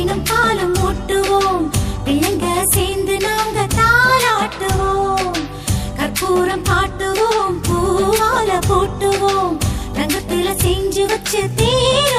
தேனும் பாலும் ஊட்டுவோம், பிள்ளைங்க சேர்ந்து நாங்க தாளாட்டுவோம். கற்பூரம் காட்டுவோம், பூவால போட்டுவோம், தங்கத்துல செஞ்சு வச்சு தேர்